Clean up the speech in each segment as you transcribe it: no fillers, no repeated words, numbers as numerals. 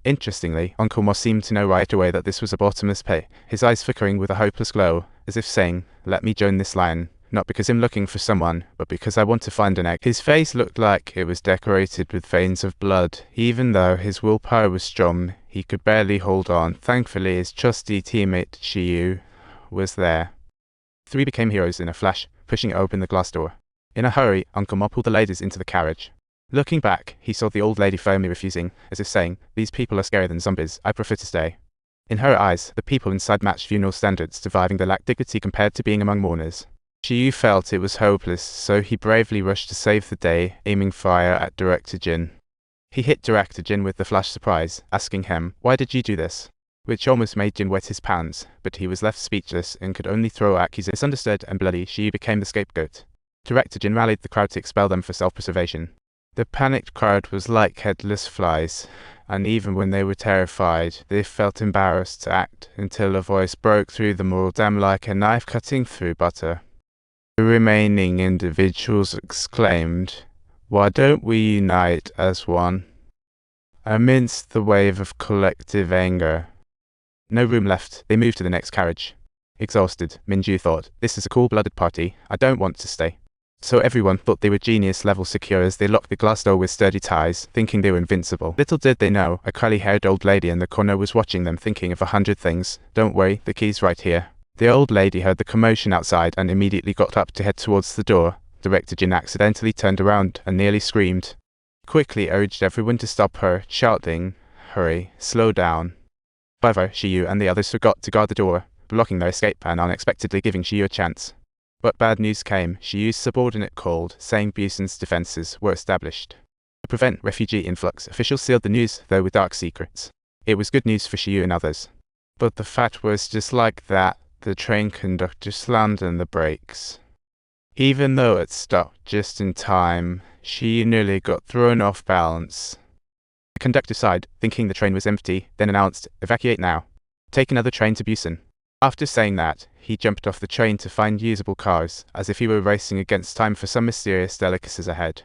Interestingly, Uncle Moss seemed to know right away that this was a bottomless pit, his eyes flickering with a hopeless glow, as if saying, "Let me join this line. Not because I'm looking for someone, but because I want to find an egg." His face looked like it was decorated with veins of blood. Even though his willpower was strong, he could barely hold on. Thankfully, his trusty teammate, Shiyu, was there. Three became heroes in a flash, pushing open the glass door. In a hurry, Uncle Mo pulled the ladies into the carriage. Looking back, he saw the old lady firmly refusing, as if saying, "These people are scarier than zombies. I prefer to stay." In her eyes, the people inside matched funeral standards, surviving the lack of dignity compared to being among mourners. Shiyu felt it was hopeless, so he bravely rushed to save the day, aiming fire at Director Jin. He hit Director Jin with the flash surprise, asking him, "Why did you do this?" Which almost made Jin wet his pants, but he was left speechless and could only throw accusations. Misunderstood and bloody, Shiyu became the scapegoat. Director Jin rallied the crowd to expel them for self-preservation. The panicked crowd was like headless flies, and even when they were terrified, they felt embarrassed to act until a voice broke through them all, damn like a knife cutting through butter. The remaining individuals exclaimed, "Why don't we unite as one?" Amidst the wave of collective anger. No room left, they moved to the next carriage. Exhausted, Minju thought, "This is a cool-blooded party, I don't want to stay." So everyone thought they were genius-level secure as they locked the glass door with sturdy ties, thinking they were invincible. Little did they know, a curly-haired old lady in the corner was watching them, thinking of 100 things. "Don't worry, the key's right here." The old lady heard the commotion outside and immediately got up to head towards the door. Director Jin accidentally turned around and nearly screamed. He quickly urged everyone to stop her, shouting, "Hurry, slow down." However, Shiyu and the others forgot to guard the door, blocking their escape and unexpectedly giving Shiyu a chance. But bad news came. Shiyu's subordinate called, saying Busan's defenses were established. To prevent refugee influx, officials sealed the news, though with dark secrets. It was good news for Shiyu and others. But the fact was, just like that, the train conductor slammed on the brakes. Even though it stopped just in time, Shiyu nearly got thrown off balance. The conductor sighed, thinking the train was empty, then announced, "Evacuate now. Take another train to Busan." After saying that, he jumped off the train to find usable cars, as if he were racing against time for some mysterious delicacies ahead.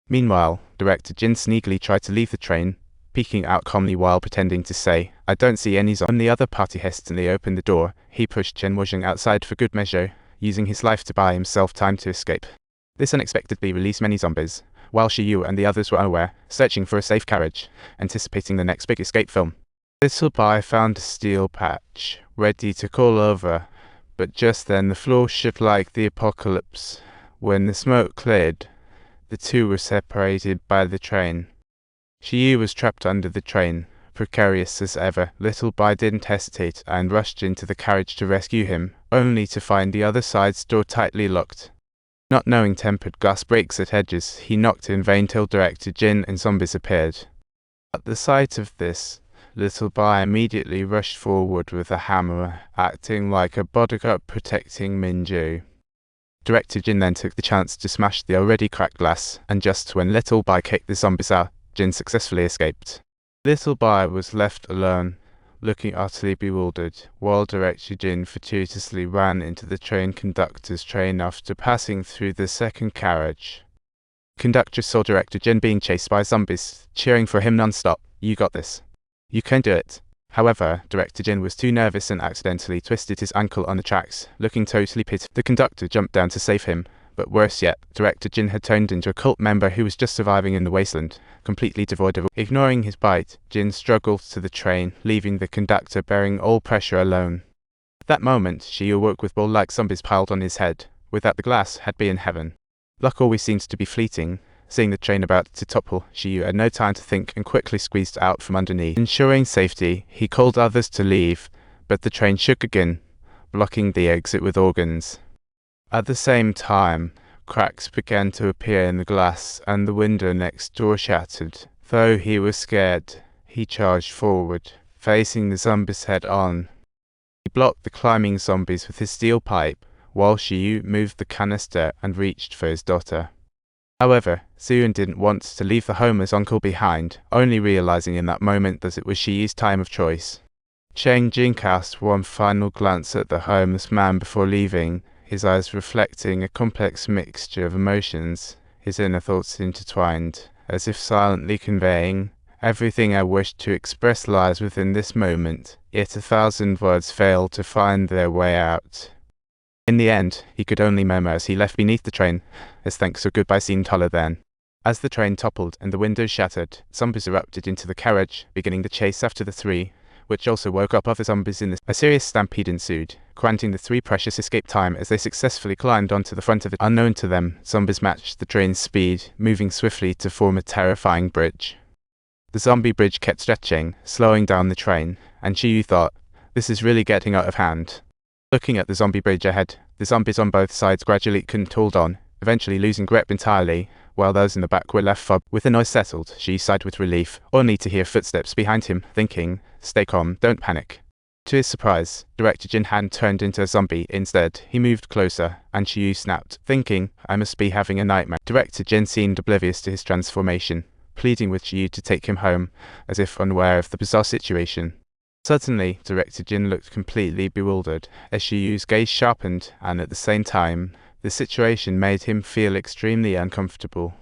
Meanwhile, Director Jin sneakily tried to leave the train, peeking out calmly while pretending to say, "I don't see any zombies." When the other party hastily opened the door, he pushed Chen Wuzheng outside for good measure, using his life to buy himself time to escape. This unexpectedly released many zombies, while Shiyu and the others were unaware, searching for a safe carriage, anticipating the next big escape film. Little Bai found a steel patch, ready to call over, but just then the floor shook like the apocalypse. When the smoke cleared, the two were separated by the train. Shiyu was trapped under the train, precarious as ever. Little Bai didn't hesitate and rushed into the carriage to rescue him, only to find the other side's door tightly locked. Not knowing tempered glass breaks at edges, he knocked in vain till Director Jin and zombies appeared. At the sight of this, Little Bai immediately rushed forward with a hammer, acting like a bodyguard protecting Minju. Director Jin then took the chance to smash the already cracked glass, and just when Little Bai kicked the zombies out, Jin successfully escaped. Little Bai was left alone, looking utterly bewildered, while Director Jin fortuitously ran into the train conductor's train after passing through the second carriage. The conductor saw Director Jin being chased by zombies, cheering for him non-stop. "You got this. You can do it." However, Director Jin was too nervous and accidentally twisted his ankle on the tracks, looking totally pitiful. The conductor jumped down to save him, but worse yet, Director Jin had turned into a cult member who was just surviving in the wasteland, completely devoid of. Ignoring his bite, Jin struggled to the train, leaving the conductor bearing all pressure alone. At that moment, she awoke with ball-like zombies piled on his head. Without the glass, had been heaven. Luck always seems to be fleeting. Seeing the train about to topple, Shiyu had no time to think and quickly squeezed out from underneath. Ensuring safety, he called others to leave, but the train shook again, blocking the exit with organs. At the same time, cracks began to appear in the glass and the window next door shattered. Though he was scared, he charged forward, facing the zombies head on. He blocked the climbing zombies with his steel pipe, while Shiyu moved the canister and reached for his daughter. However, Suyun didn't want to leave the homeless uncle behind, only realizing in that moment that it was Shiyu's time of choice. Cheng Jin cast one final glance at the homeless man before leaving, his eyes reflecting a complex mixture of emotions, his inner thoughts intertwined, as if silently conveying, Everything I wished to express lies within this moment, yet 1,000 words failed to find their way out. In the end, he could only murmur as he left beneath the train, as thanks or goodbye seemed taller then. As the train toppled and the windows shattered, zombies erupted into the carriage, beginning the chase after the three, which also woke up other zombies in this. A serious stampede ensued, granting the three precious escape time as they successfully climbed onto the front of it. Unknown to them, zombies matched the train's speed, moving swiftly to form a terrifying bridge. The zombie bridge kept stretching, slowing down the train, and Chiyu thought, this is really getting out of hand. Looking at the zombie bridge ahead, the zombies on both sides gradually couldn't hold on, eventually losing grip entirely, while those in the back were left fobbed. With the noise settled, Shi sighed with relief, only to hear footsteps behind him, thinking, stay calm, don't panic. To his surprise, Director Jin hadn't turned into a zombie. Instead, he moved closer, and Chiyu snapped, thinking, I must be having a nightmare. Director Jin seemed oblivious to his transformation, pleading with Chiyu to take him home, as if unaware of the bizarre situation. Suddenly, Director Jin looked completely bewildered, as Chiyu's gaze sharpened, and at the same time, the situation made him feel extremely uncomfortable.